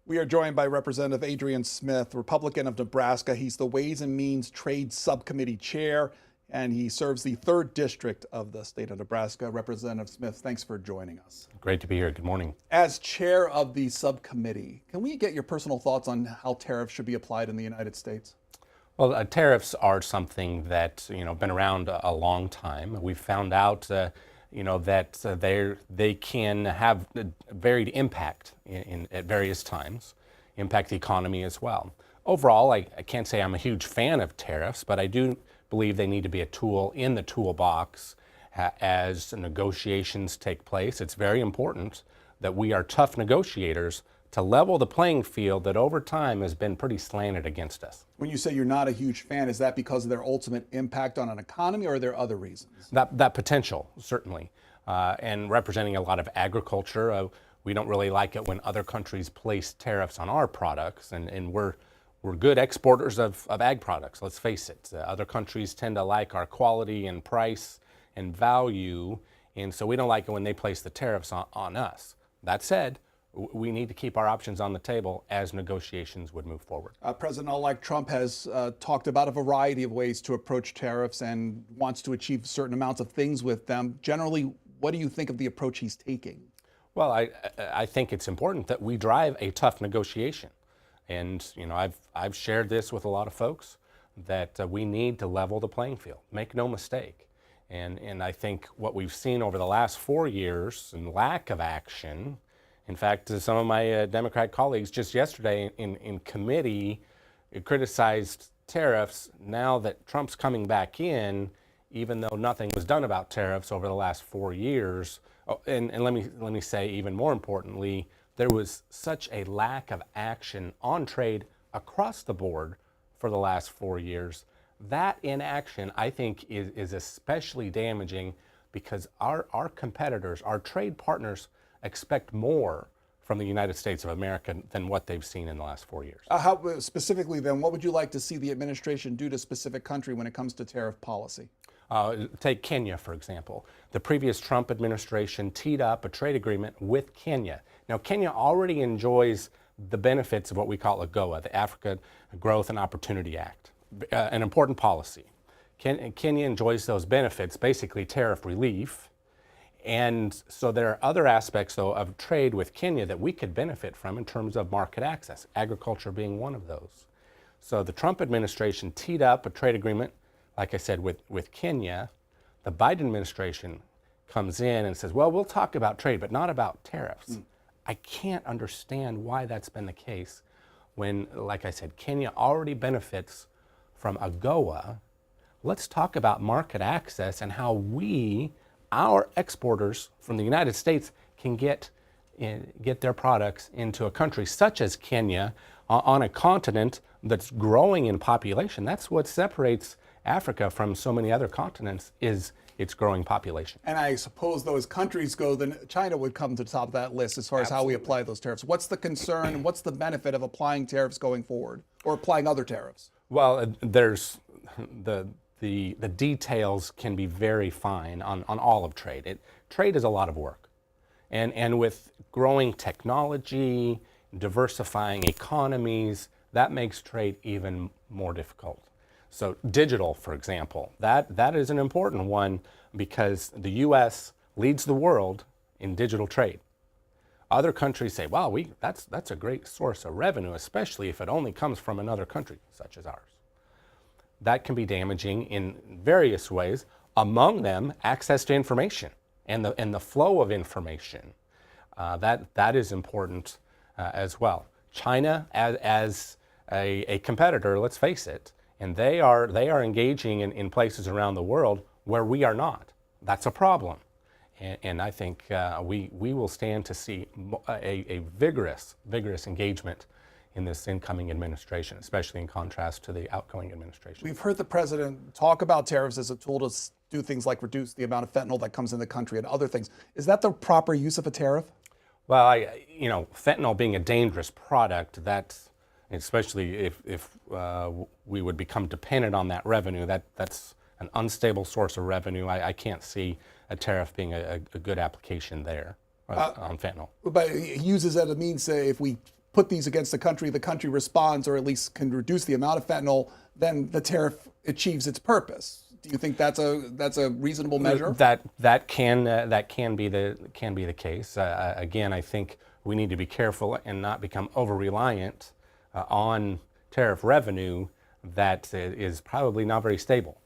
We are joined by Representative Adrian Smith, Republican of Nebraska. He's the Ways and Means Trade Subcommittee Chair, and he serves the 3rd District of the state of Nebraska. Representative Smith, thanks for joining us. Great to be here. Good morning. As chair of the subcommittee, can we get your personal thoughts on how tariffs should be applied in the United States? Well, tariffs are something that been around a long time. We've found out that they can have a varied impact at various times, impact the economy as well. Overall, I can't say I'm a huge fan of tariffs, but I do believe they need to be a tool in the toolbox as negotiations take place. It's very important that we are tough negotiators to level the playing field that over time has been pretty slanted against us. When you say you're not a huge fan, is that because of their ultimate impact on an economy, or are there other reasons? That potential, certainly. And representing a lot of agriculture, we don't really like it when other countries place tariffs on our products, and we're good exporters of ag products, let's face it. Other countries tend to like our quality and price and value, and so we don't like it when they place the tariffs on us. That said, we need to keep our options on the table as negotiations would move forward. President-elect Trump has talked about a variety of ways to approach tariffs and wants to achieve certain amounts of things with them. Generally, what do you think of the approach he's taking? Well, I think it's important that we drive a tough negotiation. And I've shared this with a lot of folks that we need to level the playing field. Make no mistake. And I think what we've seen over the last 4 years and lack of action. In fact, some of my Democrat colleagues just yesterday in committee criticized tariffs now that Trump's coming back in, even though nothing was done about tariffs over the last 4 years. Oh, and let me say, even more importantly, there was such a lack of action on trade across the board for the last 4 years. That inaction, I think, is especially damaging because our competitors, our trade partners, expect more from the United States of America than what they've seen in the last 4 years. How specifically then, what would you like to see the administration do to a specific country when it comes to tariff policy? Take Kenya, for example. The previous Trump administration teed up a trade agreement with Kenya. Now, Kenya already enjoys the benefits of what we call AGOA, the Africa Growth and Opportunity Act, an important policy. Kenya enjoys those benefits, basically tariff relief. And so there are other aspects, though, of trade with Kenya that we could benefit from in terms of market access, agriculture being one of those. So the Trump administration teed up a trade agreement, like I said, with Kenya. The Biden administration comes in and says, well, we'll talk about trade, but not about tariffs. I can't understand why that's been the case when, like I said, Kenya already benefits from AGOA. Let's talk about market access and how our exporters from the United States can get their products into a country such as Kenya on a continent that's growing in population. That's what separates Africa from so many other continents is its growing population. And I suppose though, as countries go, then China would come to the top of that list as far as how we apply those tariffs. What's the concern? What's the benefit of applying tariffs going forward, or applying other tariffs? Well, there's the details can be very fine on all of trade. Trade is a lot of work. And with growing technology, diversifying economies, that makes trade even more difficult. So digital, for example, that is an important one because the U.S. leads the world in digital trade. Other countries say, well, that's a great source of revenue, especially if it only comes from another country, such as ours. That can be damaging in various ways, among them access to information and the flow of information. That is important as well. China as a competitor, let's face it, and they are engaging in places around the world where we are not. That's a problem. And I think we will stand to see a vigorous engagement in this incoming administration, especially in contrast to the outgoing administration. We've heard the president talk about tariffs as a tool to do things like reduce the amount of fentanyl that comes in the country and other things. Is that the proper use of a tariff? Well, fentanyl being a dangerous product, that's, especially if we would become dependent on that revenue, that's an unstable source of revenue. I can't see a tariff being a good application there on fentanyl. But he uses that as a means, if we put these against the country responds, or at least can reduce the amount of fentanyl, then the tariff achieves its purpose. Do you think that's a reasonable measure? That can be the case. Again, I think we need to be careful and not become over-reliant on tariff revenue that is probably not very stable.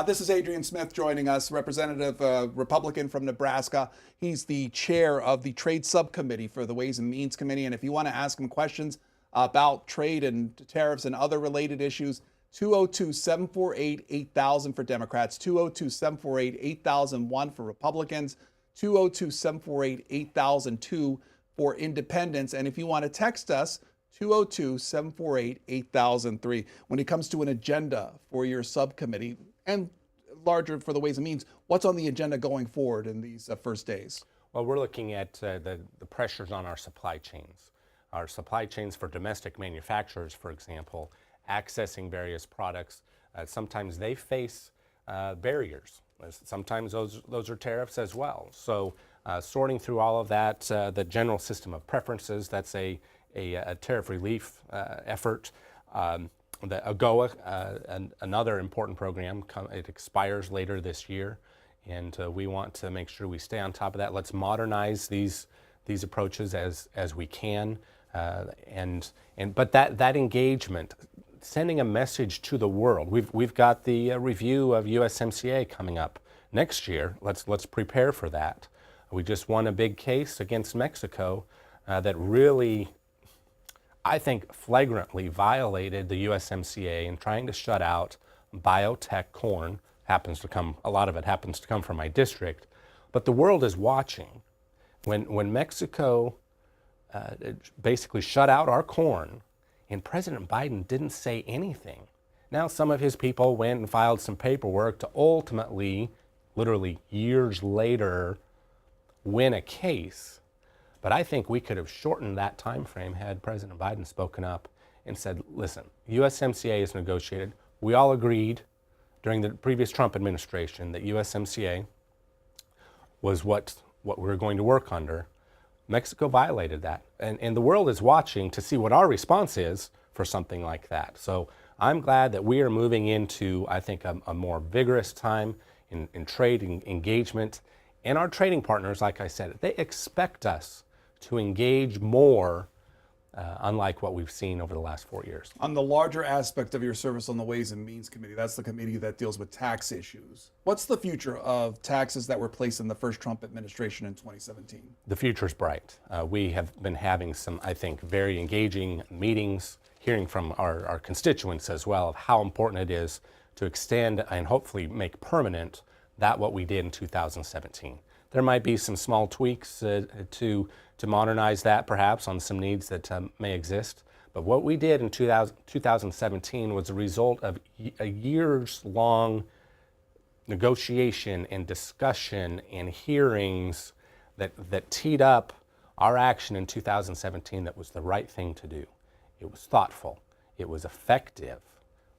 This is Adrian Smith joining us, representative Republican from Nebraska. He's the chair of the Trade Subcommittee for the Ways and Means Committee. And if you want to ask him questions about trade and tariffs and other related issues, 202-748-8000 for Democrats, 202-748-8001 for Republicans, 202-748-8002 for independents. And if you want to text us, 202-748-8003. When it comes to an agenda for your subcommittee and larger for the Ways and Means, what's on the agenda going forward in these first days? Well, we're looking at the pressures on our supply chains. Our supply chains for domestic manufacturers, for example, accessing various products. Sometimes they face barriers. Sometimes those are tariffs as well. So sorting through all of that, the general system of preferences, that's a tariff relief effort. The AGOA, another important program, it expires later this year, and we want to make sure we stay on top of that. Let's modernize these approaches as we can, but that engagement, sending a message to the world. We've got the review of USMCA coming up next year. Let's prepare for that. We just won a big case against Mexico that really, I think, flagrantly violated the USMCA in trying to shut out biotech corn. A lot of it happens to come from my district, but the world is watching. When Mexico basically shut out our corn, and President Biden didn't say anything. Now some of his people went and filed some paperwork to ultimately, literally years later, win a case. But I think we could have shortened that time frame had President Biden spoken up and said, listen, USMCA is negotiated. We all agreed during the previous Trump administration that USMCA was what we were going to work under. Mexico violated that. And the world is watching to see what our response is for something like that. So I'm glad that we are moving into, I think, a more vigorous time in trade engagement. And our trading partners, like I said, they expect us to engage more, unlike what we've seen over the last 4 years. On the larger aspect of your service on the Ways and Means Committee, that's the committee that deals with tax issues. What's the future of taxes that were placed in the first Trump administration in 2017? The future's bright. We have been having some, I think, very engaging meetings, hearing from our constituents as well of how important it is to extend and hopefully make permanent what we did in 2017. There might be some small tweaks to modernize that, perhaps, on some needs that may exist. But what we did in 2017 was a result of a years-long negotiation and discussion and hearings that teed up our action in 2017 that was the right thing to do. It was thoughtful. It was effective.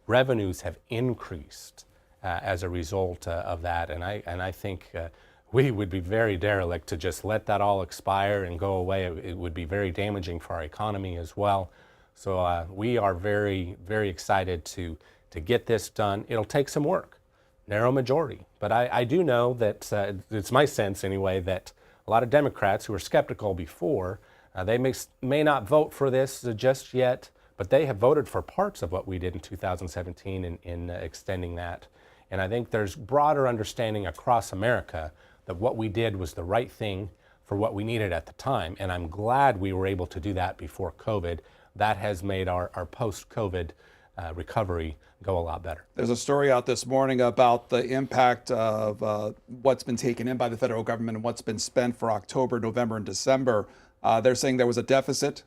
Revenues have increased as a result of that, and I think we would be very derelict to just let that all expire and go away. It would be very damaging for our economy as well. So we are very, very excited to get this done. It'll take some work, narrow majority. But I do know that, it's my sense anyway, that a lot of Democrats who were skeptical before, they may not vote for this just yet, but they have voted for parts of what we did in 2017 in extending that. And I think there's broader understanding across America that what we did was the right thing for what we needed at the time. And I'm glad we were able to do that before COVID. That has made our post-COVID recovery go a lot better. There's a story out this morning about the impact of what's been taken in by the federal government and what's been spent for October, November, and December. They're saying there was a deficit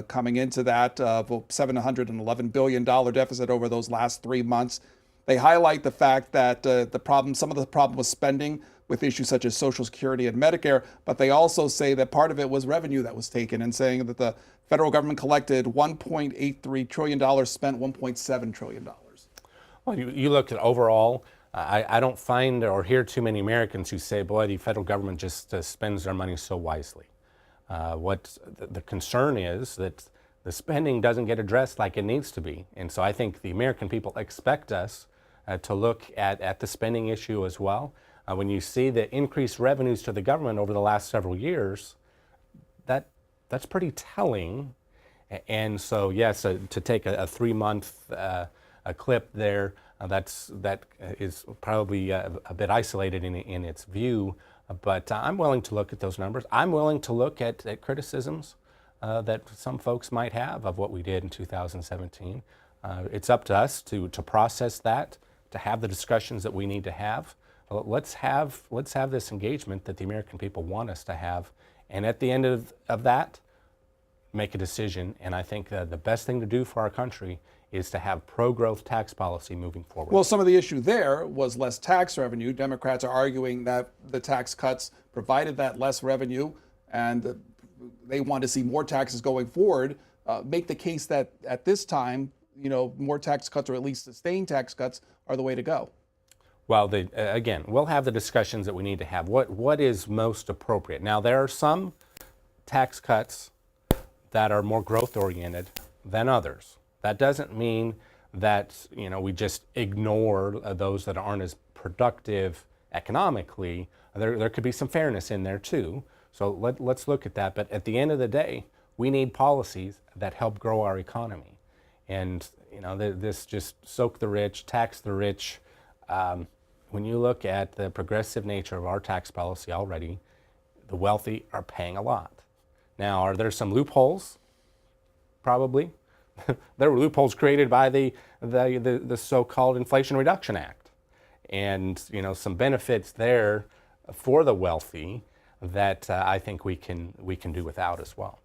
coming into that of $711 billion deficit over those last 3 months. They highlight the fact that some of the problem was spending with issues such as Social Security and Medicare, but they also say that part of it was revenue that was taken, and saying that the federal government collected $1.83 trillion, spent $1.7 trillion. Well, you look at overall, I don't find or hear too many Americans who say, boy, the federal government just spends their money so wisely. What the concern is that the spending doesn't get addressed like it needs to be. And so I think the American people expect us to look at the spending issue as well. When you see the increased revenues to the government over the last several years, that's pretty telling. And so, yes, to take a 3-month a clip there, that is probably a bit isolated in its view, but I'm willing to look at those numbers. I'm willing to look at criticisms that some folks might have of what we did in 2017. It's up to us to process that, to have the discussions that we need to have. Let's have this engagement that the American people want us to have, and at the end of that, make a decision. And I think the best thing to do for our country is to have pro-growth tax policy moving forward. Well, some of the issue there was less tax revenue. Democrats are arguing that the tax cuts provided that less revenue, and they want to see more taxes going forward. Make the case that at this time, more tax cuts, or at least sustained tax cuts, are the way to go. Well, again, we'll have the discussions that we need to have. What is most appropriate? Now, there are some tax cuts that are more growth-oriented than others. That doesn't mean that we just ignore those that aren't as productive economically. There could be some fairness in there too. So let's look at that. But at the end of the day, we need policies that help grow our economy. And this just soak the rich, tax the rich. When you look at the progressive nature of our tax policy already, the wealthy are paying a lot. Now, are there some loopholes? Probably. There were loopholes created by the so-called Inflation Reduction Act, and some benefits there for the wealthy that I think we can do without as well.